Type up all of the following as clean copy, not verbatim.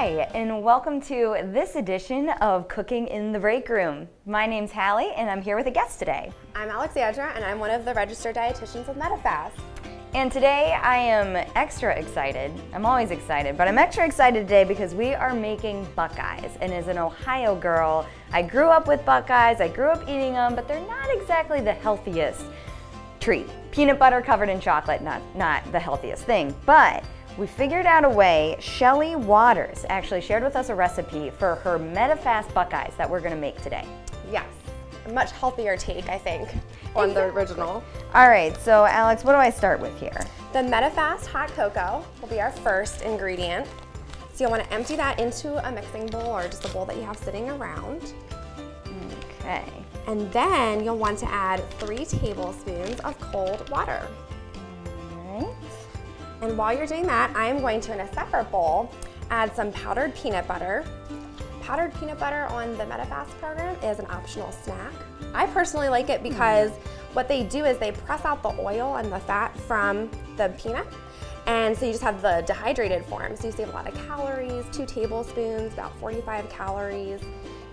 Hi, and welcome to this edition of Cooking in the Break Room. My name's Hallie, and I'm here with a guest today. I'm Alexandra, and I'm one of the registered dietitians with Medifast. And today I am extra excited. I'm always excited, but I'm extra excited today because we are making Buckeyes. And as an Ohio girl, I grew up with Buckeyes, I grew up eating them, but they're not exactly the healthiest treat. Peanut butter covered in chocolate, not the healthiest thing, but we figured out a way. Shelly Waters actually shared with us a recipe for her Medifast Buckeyes that we're gonna make today. Yes, a much healthier take, I think, on the original. All right, so Alex, what do I start with here? The Medifast Hot Cocoa will be our first ingredient. So you'll want to empty that into a mixing bowl or just a bowl that you have sitting around. Okay. And then you'll want to add 3 tablespoons of cold water. All right. And while you're doing that, I am going to, in a separate bowl, add some powdered peanut butter. Powdered peanut butter on the Medifast program is an optional snack. I personally like it because what they do is they press out the oil and the fat from the peanut, and so you just have the dehydrated form. So you save a lot of calories, 2 tablespoons, about 45 calories,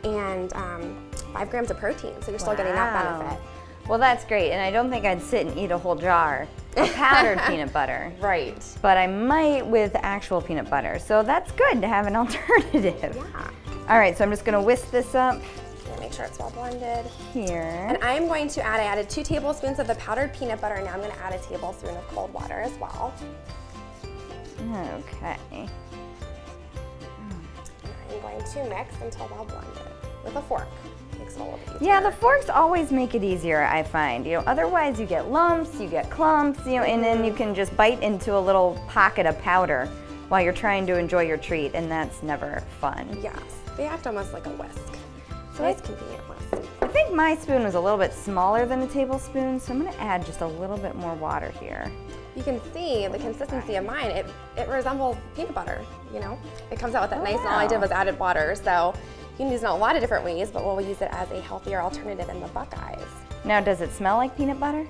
and 5 grams of protein, so you're still getting that benefit. Well, that's great, and I don't think I'd sit and eat a whole jar of powdered peanut butter. Right. But I might with actual peanut butter, so that's good to have an alternative. Yeah. All right, so I'm just gonna whisk this up. Make sure it's well blended. Here. And I am going to add, I added 2 tablespoons of the powdered peanut butter, and now I'm going to add a tablespoon of cold water as well. Okay. And I'm going to mix until well blended with a fork. Makes it a little bit easier. Yeah, the forks always make it easier, I find. You know, otherwise you get lumps, you get clumps, you know, and then you can just bite into a little pocket of powder while you're trying to enjoy your treat, and that's never fun. Yes, they act almost like a whisk. So it's convenient whisk. I think my spoon was a little bit smaller than a tablespoon, so I'm gonna add just a little bit more water here. You can see the consistency of mine. It resembles peanut butter, you know? It comes out with that nice, and all I did was added water, so you can use it in a lot of different ways, but we'll use it as a healthier alternative in the Buckeyes. Now, does it smell like peanut butter?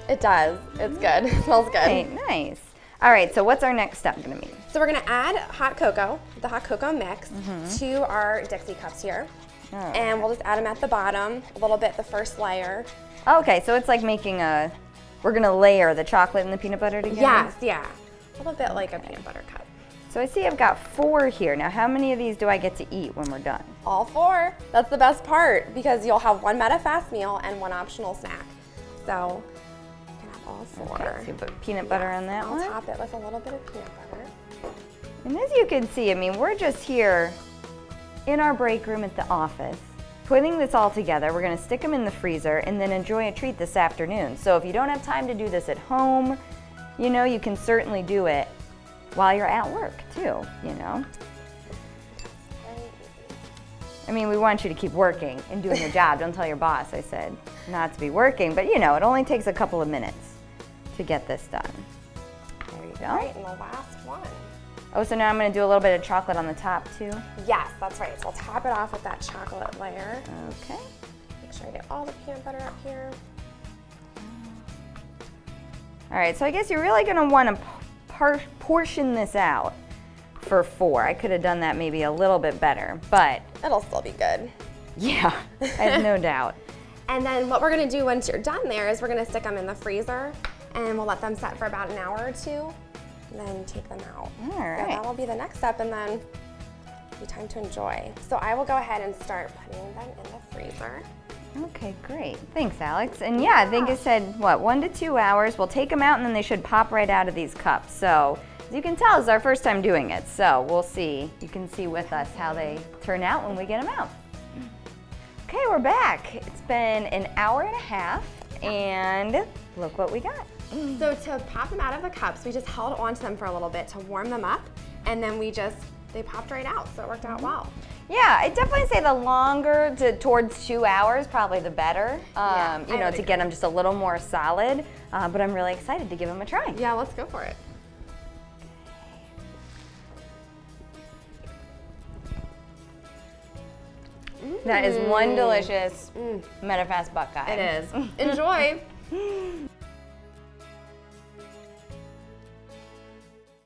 It does. It's good. It smells good. Right, nice. All right, so what's our next step gonna be? So we're gonna add hot cocoa, the hot cocoa mix, to our Dixie cups here. Oh. And we'll just add them at the bottom, a little bit the first layer. Okay, so it's like making we're gonna layer the chocolate and the peanut butter together? Yes, yeah. A little bit like a peanut butter cup. So I see I've got 4 here. Now, how many of these do I get to eat when we're done? All 4. That's the best part because you'll have 1 Medifast meal and 1 optional snack. So you can have all 4. Okay, so you put peanut butter on that one. I'll top it with a little bit of peanut butter. And as you can see, I mean, we're just here in our break room at the office, putting this all together. We're gonna stick them in the freezer and then enjoy a treat this afternoon. So if you don't have time to do this at home, you know, you can certainly do it while you're at work too, you know. I mean, we want you to keep working and doing your job. Don't tell your boss I said not to be working, but you know, it only takes a couple of minutes to get this done. There you go. All right, and the last one. Oh, so now I'm gonna do a little bit of chocolate on the top too? Yes, that's right. So I'll top it off with that chocolate layer. Okay. Make sure I get all the peanut butter up here. All right, so I guess you're really gonna wanna portion this out for 4. I could have done that maybe a little bit better, but It'll still be good. yeah, I have no doubt. And then what we're gonna do once you're done there is we're gonna stick them in the freezer and we'll let them set for about an hour or 2. And then take them out. All right. So that will be the next step, and then it'll be time to enjoy. So I will go ahead and start putting them in the freezer. Okay, great. Thanks, Alex. And yeah, I think it said, what, 1 to 2 hours. We'll take them out and then they should pop right out of these cups. So as you can tell, it's our first time doing it. So we'll see. You can see with us how they turn out when we get them out. Okay, we're back. It's been an hour and a half, and look what we got. So to pop them out of the cups, we just held onto them for a little bit to warm them up, and then they popped right out, so it worked out well. Yeah, I'd definitely say the longer towards 2 hours, probably the better, you know, to get them just a little more solid, but I'm really excited to give them a try. Yeah, let's go for it. That is one delicious Medifast Buckeye. It is. Enjoy.